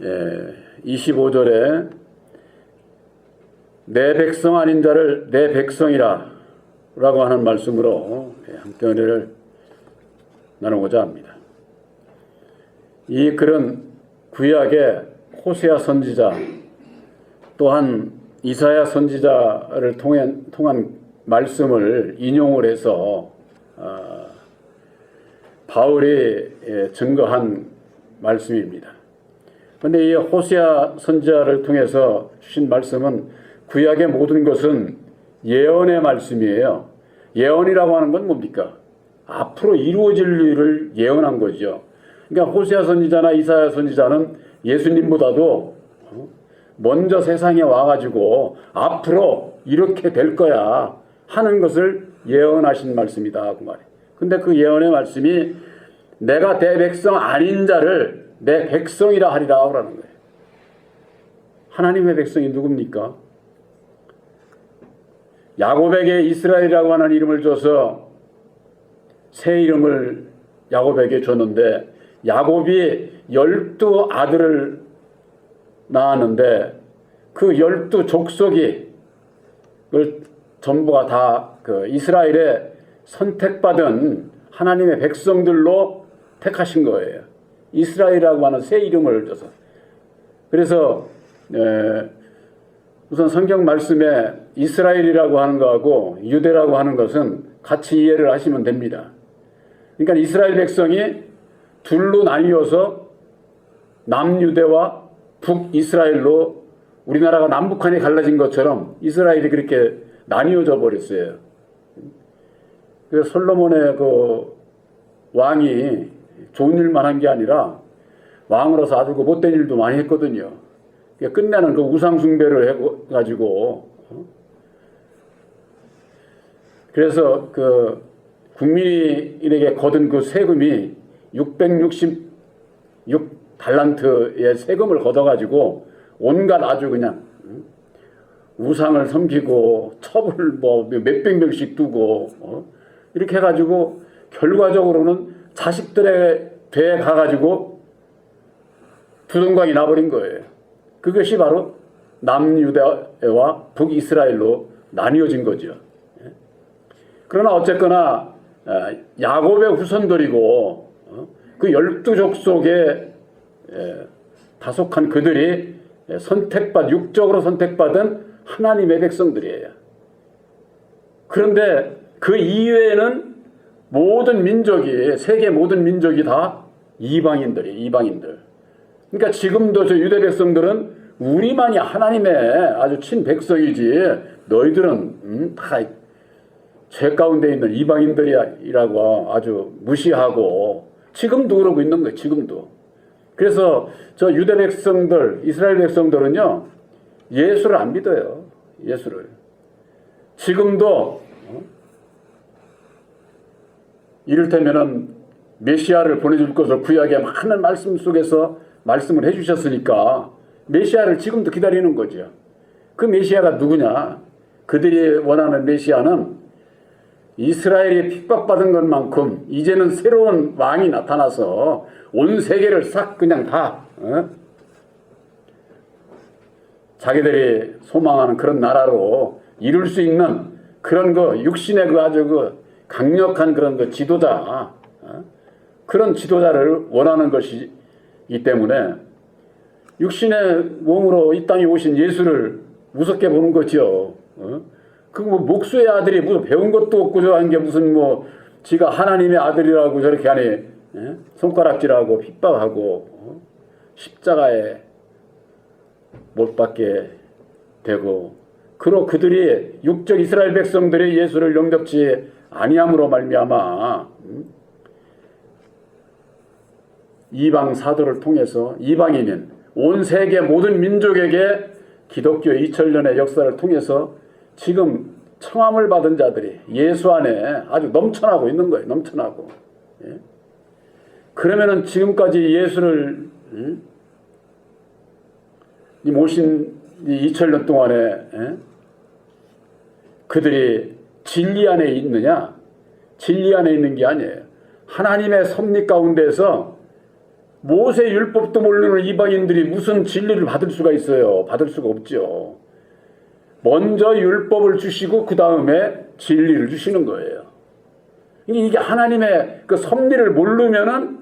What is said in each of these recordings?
25절에 내 백성 아닌 자를 내 백성이라 라고 하는 말씀으로 함께 은혜를 나누고자 합니다. 이 글은 구약의 호세아 선지자 또한 이사야 선지자를 통한 말씀을 인용을 해서 바울이 증거한 말씀입니다. 그런데 이 호세아 선지자를 통해서 주신 말씀은 구약의 모든 것은 예언의 말씀이에요. 예언이라고 하는 건 뭡니까? 앞으로 이루어질 일을 예언한 거죠. 그러니까 호세아 선지자나 이사야 선지자는 예수님보다도 먼저 세상에 와가지고 앞으로 이렇게 될 거야 하는 것을 예언하신 말씀이다 그 말이에요. 근데 그 예언의 말씀이 내가 내 백성 아닌 자를 내 백성이라 하리라 그러는 거예요. 하나님의 백성이 누굽니까? 야곱에게 이스라엘이라고 하는 이름을 줘서 새 이름을 야곱에게 줬는데 야곱이 12 아들을 낳았는데 그 12 족속이 전부가 다 그 이스라엘의 선택받은 하나님의 백성들로 택하신 거예요. 이스라엘이라고 하는 새 이름을 줘서. 그래서 우선 성경 말씀에 이스라엘이라고 하는 거하고 유대라고 하는 것은 같이 이해를 하시면 됩니다. 그러니까 이스라엘 백성이 둘로 나뉘어서 남유대와 북이스라엘로 우리나라가 남북한이 갈라진 것처럼 이스라엘이 그렇게 나뉘어져 버렸어요. 그래서 솔로몬의 그 왕이 좋은 일만 한 게 아니라 왕으로서 아주 그 못된 일도 많이 했거든요. 끝내는 그 우상 숭배를 해가지고 그래서 그 국민에게 거둔 그 세금이 666달란트의 세금을 걷어가지고 온갖 아주 그냥 우상을 섬기고 첩을 뭐 몇백 명씩 두고 이렇게 해가지고 결과적으로는 자식들에 돼 가가지고 두동강이 나버린 거예요. 그것이 바로 남유대와 북이스라엘로 나뉘어진 거죠. 그러나 어쨌거나 야곱의 후손들이고 그 12족속에 다속한 그들이 육적으로 선택받은 하나님의 백성들이에요. 그런데 그 이외에는 모든 민족이, 세계 모든 민족이 다 이방인들. 그러니까 지금도 저 유대 백성들은 우리만이 하나님의 아주 친백성이지 너희들은 다 죄 가운데 있는 이방인들이라고 아주 무시하고 지금도 그러고 있는 거예요. 지금도. 그래서 저 유대 백성들, 이스라엘 백성들은요 예수를 안 믿어요. 예수를. 지금도 이를테면은 메시아를 보내줄 것을 구약의 많은 말씀 속에서 말씀을 해주셨으니까 메시아를 지금도 기다리는 거죠. 그 메시아가 누구냐? 그들이 원하는 메시아는 이스라엘이 핍박받은 것만큼 이제는 새로운 왕이 나타나서 온 세계를 싹 그냥 다 자기들이 소망하는 그런 나라로 이룰 수 있는 그런 거 육신의 그 아주 그 강력한 그런 그 지도자 그런 지도자를 원하는 것이기 때문에 육신의 몸으로 이 땅에 오신 예수를 우습게 보는 거죠. 그 뭐 목수의 아들이 무슨 배운 것도 없고 저 한 게 무슨 뭐 지가 하나님의 아들이라고 저렇게 하니 손가락질하고 핍박하고 십자가에 못 박게 되고 그들이 육적 이스라엘 백성들이 예수를 영접지 아니함으로 말미암아 이방 사도를 통해서 이방인인 온 세계 모든 민족에게 기독교의 2000년의 역사를 통해서 지금 청함을 받은 자들이 예수 안에 아주 넘쳐나고 있는 거예요. 넘쳐나고. 예? 그러면은 지금까지 예수를 이 모신 이 2000년 동안에 그들이 진리 안에 있느냐? 진리 안에 있는 게 아니에요. 하나님의 섭리 가운데서 모세 율법도 모르는 이방인들이 무슨 진리를 받을 수가 있어요? 받을 수가 없죠. 먼저 율법을 주시고 그 다음에 진리를 주시는 거예요. 이게 하나님의 그 섭리를 모르면은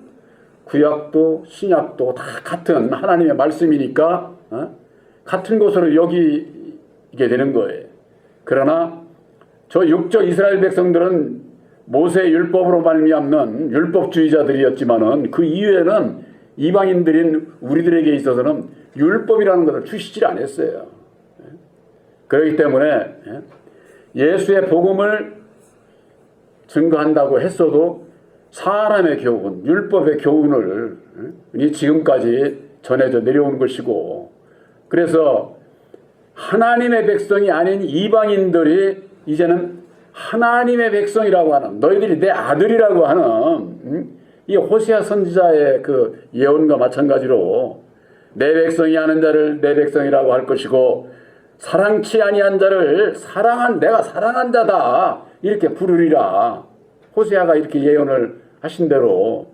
구약도 신약도 다 같은 하나님의 말씀이니까 같은 것으로 여기게 되는 거예요. 그러나 저 육적 이스라엘 백성들은 모세 율법으로 말미암는 율법주의자들이었지만은 그 이후에는 이방인들인 우리들에게 있어서는 율법이라는 것을 주시질 않았어요. 그렇기 때문에 예수의 복음을 증거한다고 했어도 사람의 교훈, 율법의 교훈을 지금까지 전해져 내려온 것이고, 그래서 하나님의 백성이 아닌 이방인들이 이제는 하나님의 백성이라고 하는, 너희들이 내 아들이라고 하는 이 호세아 선지자의 그 예언과 마찬가지로 내 백성이 아는 자를 내 백성이라고 할 것이고 사랑치 아니한 자를 내가 사랑한 자다 이렇게 부르리라. 호세아가 이렇게 예언을 하신 대로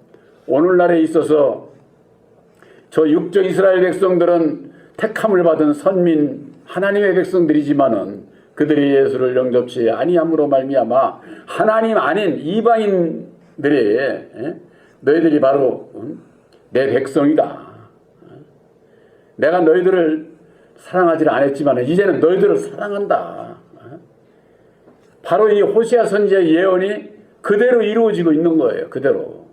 오늘날에 있어서 저 육적 이스라엘 백성들은 택함을 받은 선민 하나님의 백성들이지만은 그들이 예수를 영접치 아니함으로 말미암아 하나님 아닌 이방인들이 너희들이 바로 내 백성이다. 내가 너희들을 사랑하지 않았지만 이제는 너희들을 사랑한다. 바로 이 호세아 선지자의 예언이 그대로 이루어지고 있는 거예요. 그대로.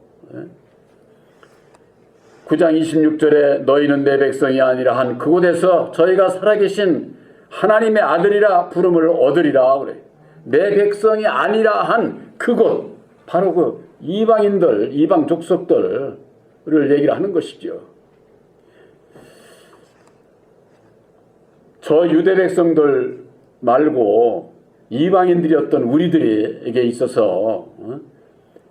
9장 26절에 너희는 내 백성이 아니라 한 그곳에서 저희가 살아계신 하나님의 아들이라 부름을 얻으리라 그래. 내 백성이 아니라 한 그곳, 바로 그 이방인들, 이방 족속들을 얘기를 하는 것이죠. 저 유대 백성들 말고 이방인들이었던 우리들에게 있어서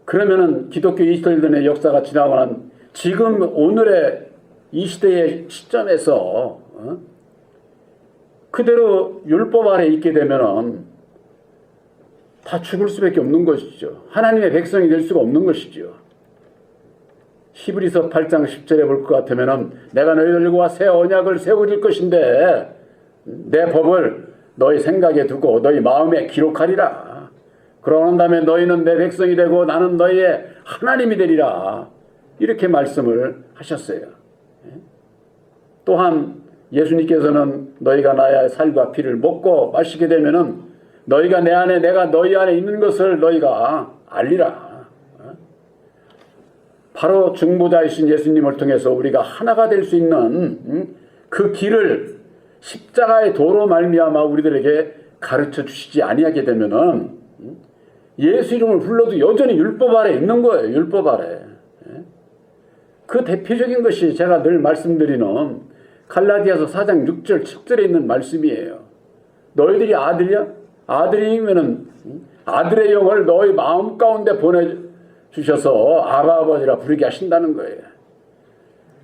그러면은 기독교 이스라엘의 역사가 지나고 난 지금 오늘의 이 시대의 시점에서 그대로 율법 아래 있게 되면은 다 죽을 수밖에 없는 것이죠. 하나님의 백성이 될 수가 없는 것이죠. 히브리서 8장 10절에 볼 것 같으면은 내가 너희들과 새 언약을 세워줄 것인데 내 법을 너희 생각에 두고 너희 마음에 기록하리라. 그러는 다음에 너희는 내 백성이 되고 나는 너희의 하나님이 되리라. 이렇게 말씀을 하셨어요. 또한 예수님께서는 너희가 나의 살과 피를 먹고 마시게 되면은 너희가 내 안에 내가 너희 안에 있는 것을 너희가 알리라. 바로 중보자이신 예수님을 통해서 우리가 하나가 될 수 있는 그 길을 십자가의 도로 말미암아 우리들에게 가르쳐 주시지 아니하게 되면은 예수 이름을 불러도 여전히 율법 아래 있는 거예요. 율법 아래. 그 대표적인 것이 제가 늘 말씀드리는 갈라디아서 4장 6절 7절에 있는 말씀이에요. 너희들이 아들이야? 아들이면은 아들의 영을 너희 마음 가운데 보내주셔서 아바 아버지라 부르게 하신다는 거예요.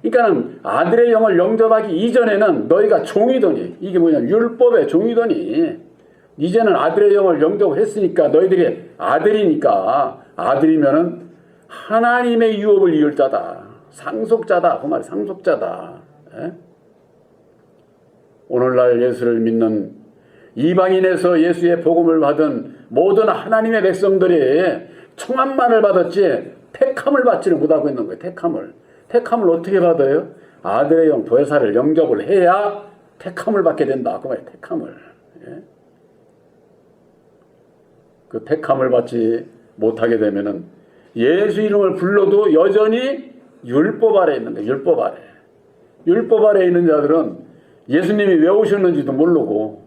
그러니까는 아들의 영을 영접하기 이전에는 너희가 종이더니, 이게 뭐냐, 율법의 종이더니 이제는 아들의 영을 영접을 했으니까 너희들이 아들이니까, 아들이면은 하나님의 유업을 이을 자다, 상속자다, 그 말이 상속자다. 에? 오늘날 예수를 믿는 이방인에서 예수의 복음을 받은 모든 하나님의 백성들이 청함만을 받았지 택함을 받지를 못하고 있는 거예요. 택함을 어떻게 받아요? 아들의 영 보혜사를 영접을 해야 택함을 받게 된다. 그 말이에요. 택함을. 예? 그 택함을 받지 못하게 되면은 예수 이름을 불러도 여전히 율법 아래 있는 거예요. 율법 아래. 율법 아래 있는 자들은 예수님이 왜 오셨는지도 모르고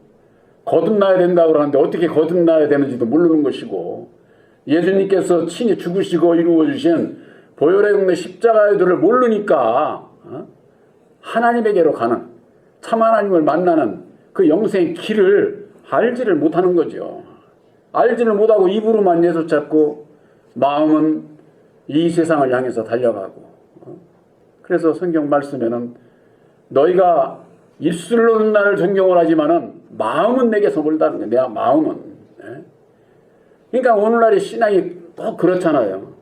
거듭나야 된다고 하는데 어떻게 거듭나야 되는지도 모르는 것이고, 예수님께서 친히 죽으시고 이루어주신 보혈의 경내 십자가의 도를 모르니까 하나님에게로 가는, 참 하나님을 만나는 그 영생의 길을 알지를 못하는 거죠. 알지를 못하고 입으로만 예수 찾고 마음은 이 세상을 향해서 달려가고. 그래서 성경 말씀에는 너희가 입술로는 나를 존경을 하지만은 마음은 내게서 멀다는 거예요. 내 마음은. 그러니까 오늘날의 신앙이 꼭 그렇잖아요.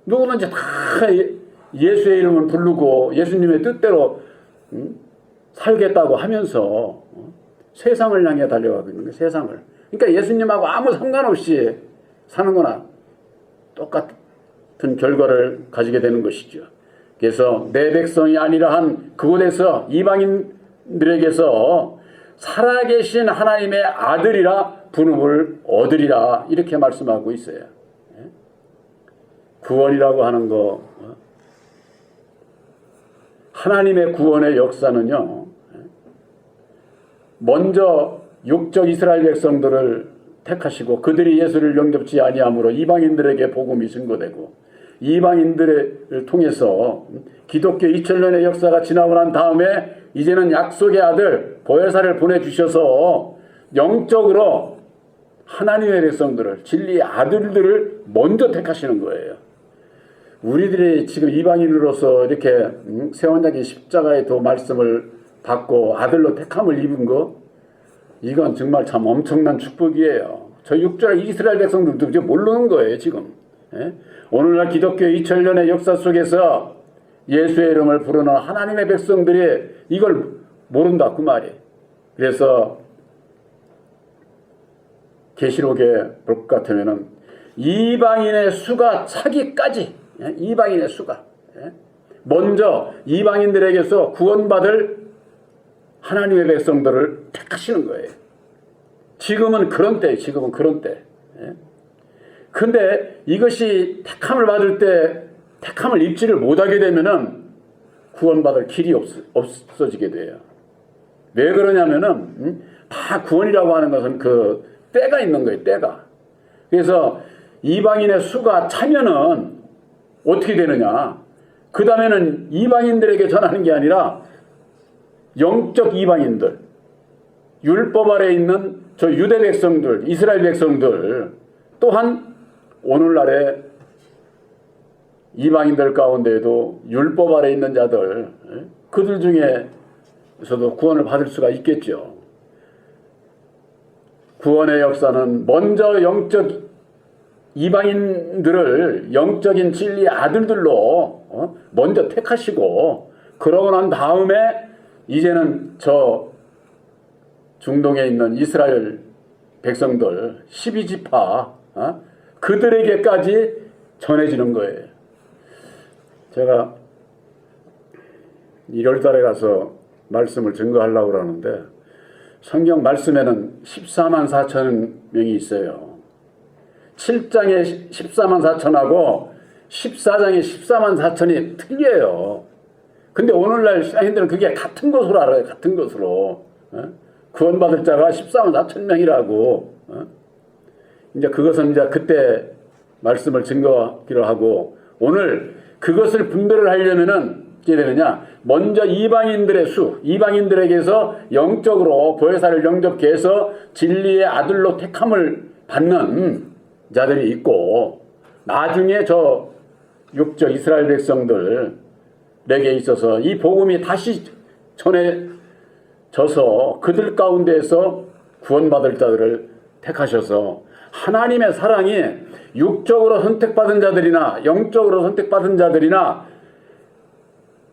누구든지 다 예수의 이름을 부르고 예수님의 뜻대로 살겠다고 하면서 세상을 향해 달려가고 있는 거예요. 세상을. 그러니까 예수님하고 아무 상관없이 사는 거나 똑같은 결과를 가지게 되는 것이죠. 그래서 내 백성이 아니라 한 그곳에서 이방인들에게서 살아계신 하나님의 아들이라 부름을 얻으리라 이렇게 말씀하고 있어요. 구원이라고 하는 거, 하나님의 구원의 역사는요, 먼저 육적 이스라엘 백성들을 택하시고 그들이 예수를 영접지 아니함으로 이방인들에게 복음이 증거되고 이방인들을 통해서 기독교 2000년의 역사가 지나고 난 다음에 이제는 약속의 아들 보혜사를 보내주셔서 영적으로 하나님의 백성들을, 진리의 아들들을 먼저 택하시는 거예요. 우리들이 지금 이방인으로서 이렇게 세원장의 십자가의 도 말씀을 받고 아들로 택함을 입은 거, 이건 정말 참 엄청난 축복이에요. 저 육절 이스라엘 백성들도 지금 모르는 거예요, 지금. 예? 오늘날 기독교 2000년의 역사 속에서 예수의 이름을 부르는 하나님의 백성들이 이걸 모른다, 그 말이에요. 그래서 계시록에 볼 것 같으면은 이방인의 수가 차기까지, 이방인의 수가 먼저 이방인들에게서 구원받을 하나님의 백성들을 택하시는 거예요. 지금은 그런 때예요. 지금은 그런 때. 근데 이것이 택함을 받을 때 택함을 입지를 못하게 되면은 구원받을 길이 없어지게 돼요. 왜 그러냐면은 다 구원이라고 하는 것은 그 때가 있는 거예요. 때가. 그래서 이방인의 수가 차면은 어떻게 되느냐. 그 다음에는 이방인들에게 전하는 게 아니라 영적 이방인들, 율법 아래 있는 저 유대 백성들, 이스라엘 백성들, 또한 오늘날의 이방인들 가운데에도 율법 아래 있는 자들, 그들 중에서도 구원을 받을 수가 있겠죠. 구원의 역사는 먼저 영적 이방인들을 영적인 진리의 아들들로 먼저 택하시고, 그러고 난 다음에 이제는 저 중동에 있는 이스라엘 백성들 12지파 그들에게까지 전해지는 거예요. 제가 1월달에 가서 말씀을 증거하려고 그러는데 성경 말씀에는 14만 4천 명이 있어요. 7장에 14만 4천하고 14장에 14만 4천이 틀려요. 근데 오늘날 신앙인들은 그게 같은 것으로 알아요. 같은 것으로. 구원받을 자가 14만 4천 명이라고. 이제 그것은 이제 그때 말씀을 증거하기로 하고, 오늘 그것을 분별을 하려면은 어떻게 되느냐. 먼저 이방인들의 수, 이방인들에게서 영적으로 보혜사를 영접케 해서 진리의 아들로 택함을 받는 자들이 있고, 나중에 저 육적 이스라엘 백성들에게 있어서 이 복음이 다시 전해져서 그들 가운데에서 구원받을 자들을 택하셔서 하나님의 사랑이 육적으로 선택받은 자들이나 영적으로 선택받은 자들이나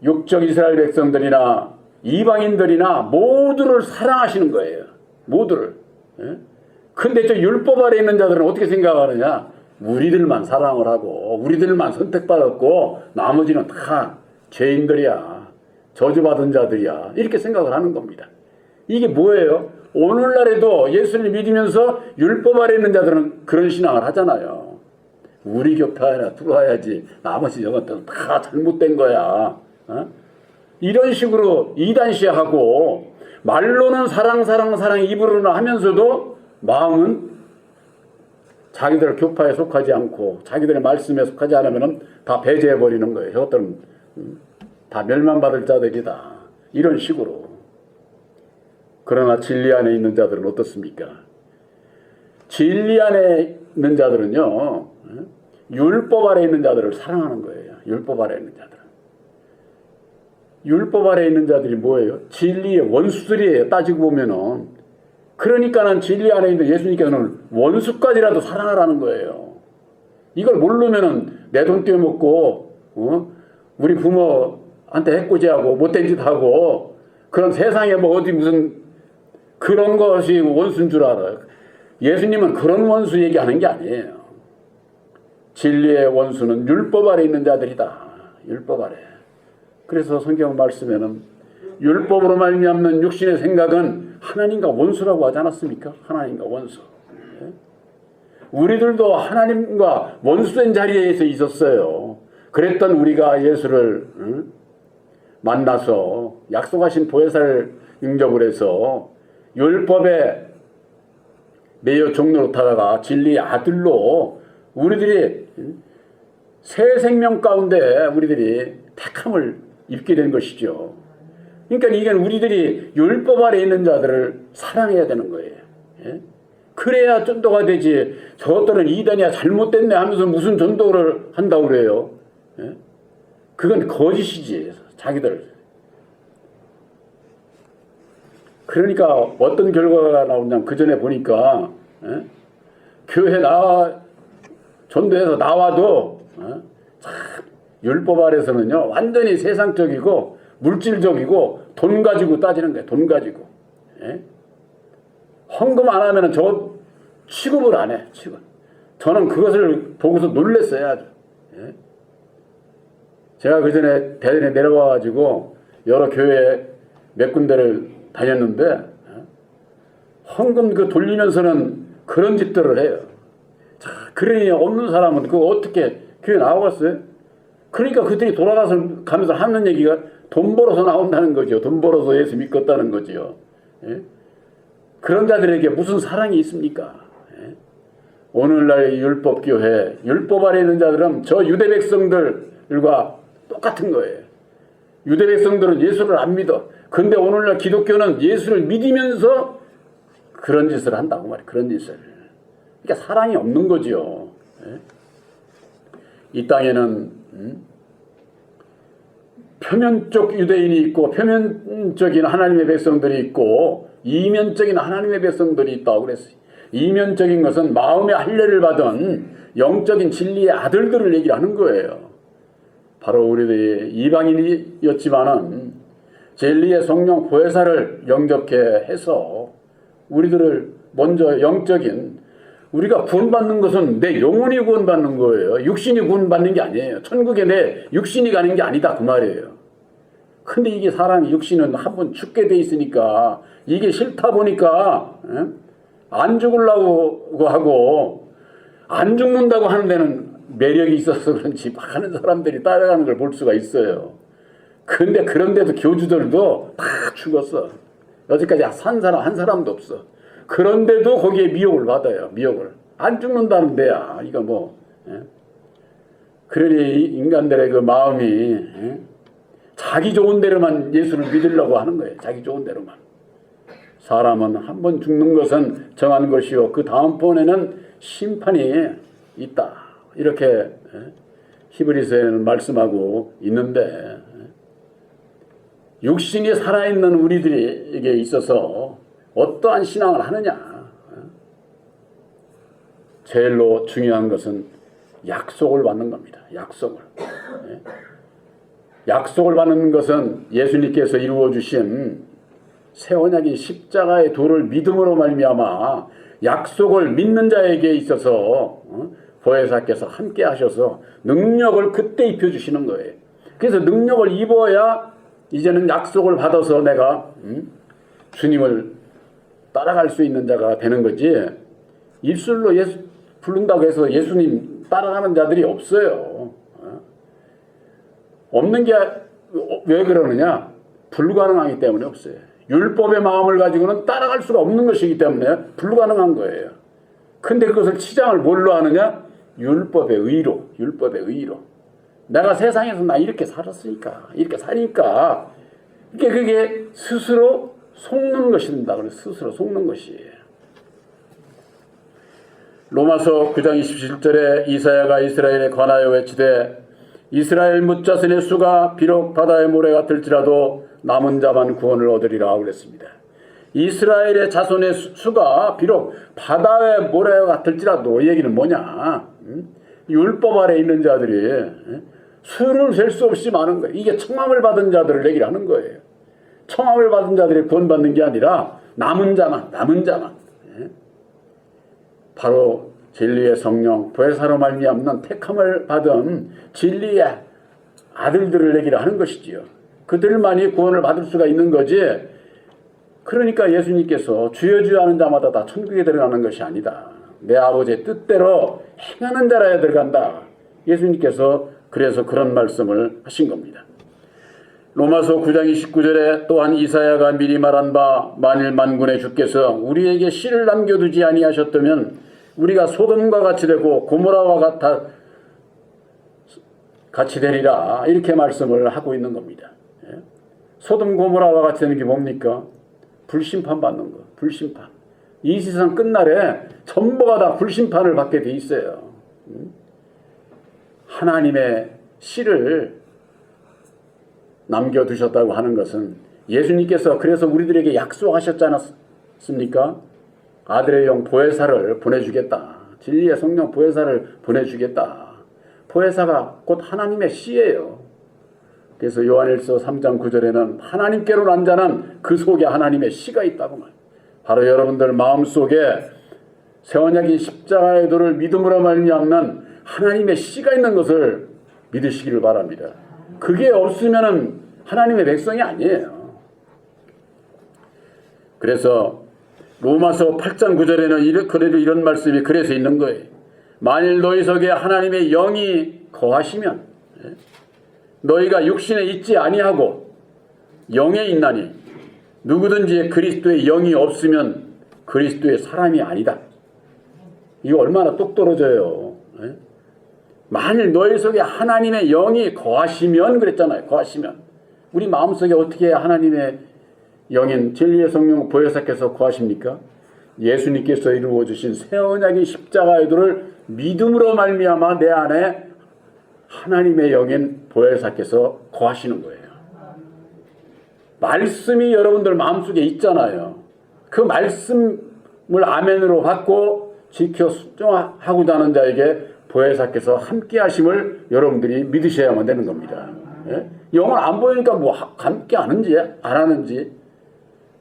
육적 이스라엘 백성들이나 이방인들이나 모두를 사랑하시는 거예요. 모두를. 근데 저 율법 아래 있는 자들은 어떻게 생각하느냐? 우리들만 사랑을 하고 우리들만 선택받았고 나머지는 다 죄인들이야. 저주받은 자들이야. 이렇게 생각을 하는 겁니다. 이게 뭐예요? 오늘날에도 예수를 믿으면서 율법 아래 있는 자들은 그런 신앙을 하잖아요. 우리 교회 하나 들어와야지. 나머지 저것들은 다 잘못된 거야. 이런 식으로 이단시하고 말로는 사랑 입으로는 하면서도 마음은 자기들 교파에 속하지 않고 자기들의 말씀에 속하지 않으면 다 배제해버리는 거예요. 저것들은 다 멸망받을 자들이다. 이런 식으로. 그러나 진리 안에 있는 자들은 어떻습니까? 진리 안에 있는 자들은요, 율법 아래 있는 자들을 사랑하는 거예요. 율법 아래 있는 자들. 율법 아래 있는 자들이 뭐예요? 진리의 원수들이에요. 따지고 보면은. 그러니까는 진리 안에 있는 예수님께서는 원수까지라도 사랑하라는 거예요. 이걸 모르면은 내 돈 떼어먹고 우리 부모한테 해코지하고 못된 짓 하고 그런 세상에 뭐 어디 무슨 그런 것이 원수인 줄 알아요. 예수님은 그런 원수 얘기하는 게 아니에요. 진리의 원수는 율법 아래 있는 자들이다. 율법 아래. 그래서 성경 말씀에는 율법으로 말미암는 육신의 생각은 하나님과 원수라고 하지 않았습니까? 하나님과 원수. 우리들도 하나님과 원수된 자리에서 있었어요. 그랬던 우리가 예수를 만나서 약속하신 보혜사를 영접을 해서 율법에 매여 종로로 타다가 진리의 아들로 우리들이 새 생명 가운데 우리들이 택함을 입게 된 것이죠. 그러니까 이게 우리들이 율법 아래 있는 자들을 사랑해야 되는 거예요. 예? 그래야 전도가 되지. 저것들은 이단이야 잘못됐네 하면서 무슨 전도를 한다고 그래요. 예? 그건 거짓이지. 자기들. 그러니까 어떤 결과가 나오냐면 그 전에 보니까 교회 전도해서 나와도 참 율법 아래서는요 완전히 세상적이고 물질적이고 돈 가지고 따지는 거예요. 돈 가지고. 헌금 안 하면 저 취급을 안 해. 취급. 저는 그것을 보고서 놀랐어요. 아주. 제가 그 전에 대전에 내려와가지고 여러 교회 몇 군데를 다녔는데 헌금 그 돌리면서는 그런 짓들을 해요. 자, 그러니 없는 사람은 그거 어떻게 교회 나오겠어요? 그러니까 그들이 돌아가서 가면서 하는 얘기가 돈 벌어서 나온다는 거죠. 돈 벌어서 예수 믿겠다는 거죠. 예? 그런 자들에게 무슨 사랑이 있습니까? 예? 오늘날 율법교회, 율법 아래 있는 자들은 저 유대 백성들과 똑같은 거예요. 유대 백성들은 예수를 안 믿어. 근데 오늘날 기독교는 예수를 믿으면서 그런 짓을 한다고 말이에요. 그런 짓을. 그러니까 사랑이 없는 거죠. 예? 이 땅에는 표면적 유대인이 있고 표면적인 하나님의 백성들이 있고 이면적인 하나님의 백성들이 있다고 그랬어요. 이면적인 것은 마음의 할례를 받은 영적인 진리의 아들들을 얘기하는 거예요. 바로 우리들이 이방인이었지만은 진리의 성령 보혜사를 영접케 해서 우리들을 먼저 영적인 우리가 구원받는 것은 내 영혼이 구원받는 거예요. 육신이 구원받는 게 아니에요. 천국에 내 육신이 가는 게 아니다 그 말이에요. 근데 이게 사람이 육신은 한번 죽게 돼 있으니까 이게 싫다 보니까 안 죽으려고 하고 안 죽는다고 하는 데는 매력이 있어서 그런지 많은 사람들이 따라가는 걸 볼 수가 있어요. 근데 그런데도 교주들도 다 죽었어. 여지까지 산 사람 한 사람도 없어. 그런데도 거기에 미혹을 받아요. 미혹을. 안 죽는다는 데야. 이거 뭐. 그러니 인간들의 그 마음이 자기 좋은 대로만 예수를 믿으려고 하는 거예요. 자기 좋은 대로만. 사람은 한 번 죽는 것은 정한 것이요. 그 다음번에는 심판이 있다. 이렇게 히브리서에는 말씀하고 있는데 육신이 살아있는 우리들에게 있어서 어떠한 신앙을 하느냐. 제일로 중요한 것은 약속을 받는 겁니다. 약속을. 약속을 받는 것은 예수님께서 이루어 주신 새 언약인 십자가의 도를 믿음으로 말미암아 약속을 믿는 자에게 있어서 보혜사께서 함께 하셔서 능력을 그때 입혀 주시는 거예요. 그래서 능력을 입어야 이제는 약속을 받아서 내가 주님을 따라갈 수 있는 자가 되는 거지. 입술로 예수 부른다고 해서 예수님 따라가는 자들이 없어요. 없는 게 왜 그러느냐? 불가능하기 때문에 없어요. 율법의 마음을 가지고는 따라갈 수가 없는 것이기 때문에 불가능한 거예요. 근데 그것을 치장을 뭘로 하느냐? 율법의 의로. 율법의 의로. 내가 세상에서 나 이렇게 살았으니까, 이렇게 사니까, 그게 스스로 속는 것이다. 그래서 스스로 속는 것이에요. 로마서 9장 27절에 이사야가 이스라엘에 관하여 외치되 이스라엘 뭇자선의 수가 비록 바다의 모래 같을지라도 남은 자만 구원을 얻으리라 그랬습니다. 이스라엘의 자손의 수가 비록 바다의 모래 같을지라도 이 얘기는 뭐냐? 율법 아래 있는 자들이 수를 셀 수 없이 많은 거예요. 이게 청함을 받은 자들을 얘기를 하는 거예요. 청함을 받은 자들이 구원받는 게 아니라 남은 자만. 예? 바로 진리의 성령 보혜사로 말미암는 택함을 받은 진리의 아들들을 얘기를 하는 것이지요. 그들만이 구원을 받을 수가 있는 거지. 그러니까 예수님께서 주여 주여 하는 자마다 다 천국에 들어가는 것이 아니다. 내 아버지의 뜻대로 행하는 자라야 들어간다. 예수님께서 그래서 그런 말씀을 하신 겁니다. 로마서 9장 29절에 또한 이사야가 미리 말한 바 만일 만군의 주께서 우리에게 씨를 남겨두지 아니하셨다면 우리가 소돔과 같이 되고 고모라와 같이 되리라. 이렇게 말씀을 하고 있는 겁니다. 소돔 고모라와 같이 되는 게 뭡니까? 불심판 받는 거. 불심판. 이 세상 끝날에 전부가 다 불심판을 받게 돼 있어요. 하나님의 씨를 남겨두셨다고 하는 것은 예수님께서 그래서 우리들에게 약속하셨지 않았습니까? 아들의 영 보혜사를 보내주겠다. 진리의 성령 보혜사를 보내주겠다. 보혜사가 곧 하나님의 씨예요. 그래서 요한일서 3장 9절에는 하나님께로 난 자는 그 속에 하나님의 씨가 있다고 말해요. 바로 여러분들 마음속에 새 언약인 십자가의 도를 믿음으로 말미암는 하나님의 씨가 있는 것을 믿으시기를 바랍니다. 그게 없으면 하나님의 백성이 아니에요. 그래서 로마서 8장 9절에는 그래도 이런 말씀이 그래서 있는 거예요. 만일 너희 속에 하나님의 영이 거하시면 너희가 육신에 있지 아니하고 영에 있나니 누구든지 그리스도의 영이 없으면 그리스도의 사람이 아니다. 이거 얼마나 똑 떨어져요. 만일 너희 속에 하나님의 영이 거하시면 그랬잖아요. 거하시면. 우리 마음속에 어떻게 하나님의 영인 진리의 성령 보혜사께서 거하십니까? 예수님께서 이루어 주신 새 언약의 십자가의 도를 믿음으로 말미암아 내 안에 하나님의 영인 보혜사께서 거하시는 거예요. 말씀이 여러분들 마음속에 있잖아요. 그 말씀을 아멘으로 받고 지켜 순종하고자 하는 자에게 보혜사께서 함께 하심을 여러분들이 믿으셔야만 되는 겁니다. 예? 영을 안 보이니까 뭐 함께 하는지 안 하는지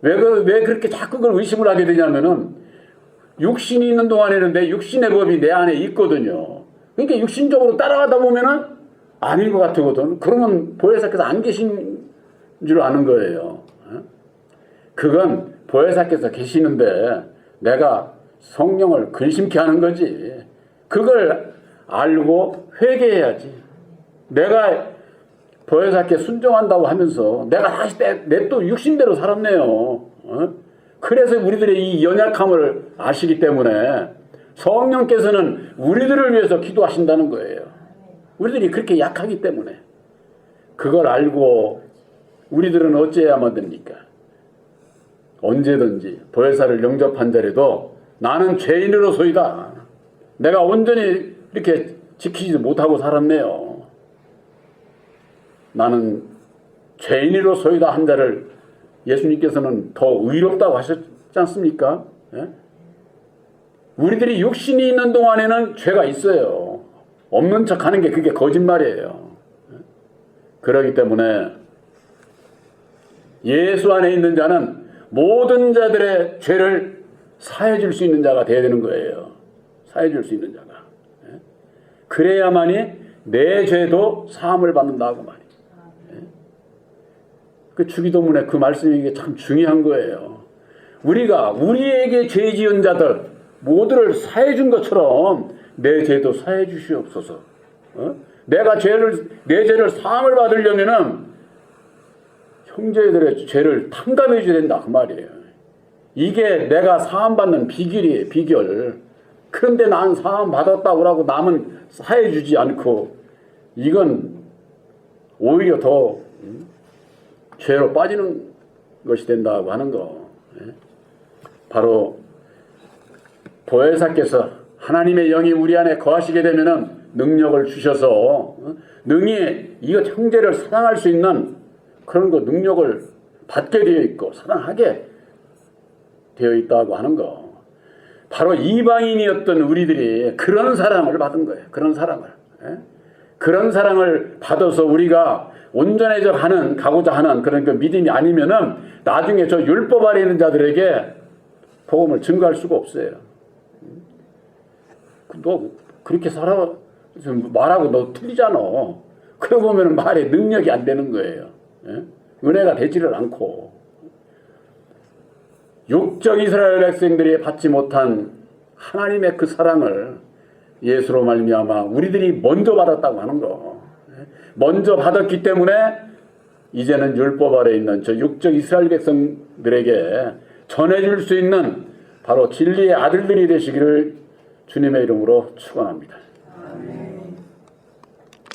왜 그렇게 자꾸 그걸 의심을 하게 되냐면은 육신이 있는 동안에는 내 육신의 법이 내 안에 있거든요. 그러니까 육신적으로 따라가다 보면은 아닌 것 같거든. 그러면 보혜사께서 안 계신 줄 아는 거예요. 그건 보혜사께서 계시는데 내가 성령을 근심케 하는 거지. 그걸 알고 회개해야지. 내가 보혜사께 순종한다고 하면서 내가 다시 내 또 육신대로 살았네요. 그래서 우리들의 이 연약함을 아시기 때문에 성령께서는 우리들을 위해서 기도하신다는 거예요. 우리들이 그렇게 약하기 때문에. 그걸 알고 우리들은 어찌해야만 됩니까? 언제든지 보혜사를 영접한 자라도 나는 죄인으로서이다. 내가 온전히 이렇게 지키지 못하고 살았네요. 나는 죄인으로서이다 한 자를 예수님께서는 더 의롭다고 하셨지 않습니까? 예? 우리들이 육신이 있는 동안에는 죄가 있어요. 없는 척 하는 게 그게 거짓말이에요. 그렇기 때문에 예수 안에 있는 자는 모든 자들의 죄를 사해 줄 수 있는 자가 되어야 되는 거예요. 사해 줄 수 있는 자가. 그래야만이 내 죄도 사함을 받는다고 말이에요. 그 주기도문에 그 말씀이 이게 참 중요한 거예요. 우리가 우리에게 죄 지은 자들 모두를 사해 준 것처럼 내 죄도 사해 주시옵소서. 내가 내 죄를 사함을 받으려면은 형제들의 죄를 탕감해 줘야 된다 그 말이에요. 이게 내가 사함 받는 비결이에요. 비결. 그런데 난 사함 받았다고 하고 남은 사해 주지 않고 이건 오히려 더 죄로 빠지는 것이 된다고 하는 거. 바로 보혜사께서 하나님의 영이 우리 안에 거하시게 되면은 능력을 주셔서 능히 이거 형제를 사랑할 수 있는 그런 거 능력을 받게 되어 있고 사랑하게 되어 있다고 하는 거. 바로 이방인이었던 우리들이 그런 사랑을 받은 거예요. 그런 사랑을. 그런 사랑을 받아서 우리가 온전해져 가고자 하는 그런 그 믿음이 아니면은 나중에 저 율법 아래 있는 자들에게 복음을 증거할 수가 없어요. 너 그렇게 살아 말하고 너 틀리잖아. 그러고 보면 말에 능력이 안 되는 거예요. 예? 은혜가 되지를 않고 육적 이스라엘 백성들이 받지 못한 하나님의 그 사랑을 예수로 말미암아 우리들이 먼저 받았다고 하는 거. 먼저 받았기 때문에 이제는 율법 아래 있는 저 육적 이스라엘 백성들에게 전해줄 수 있는 바로 진리의 아들들이 되시기를 주님의 이름으로 축원합니다.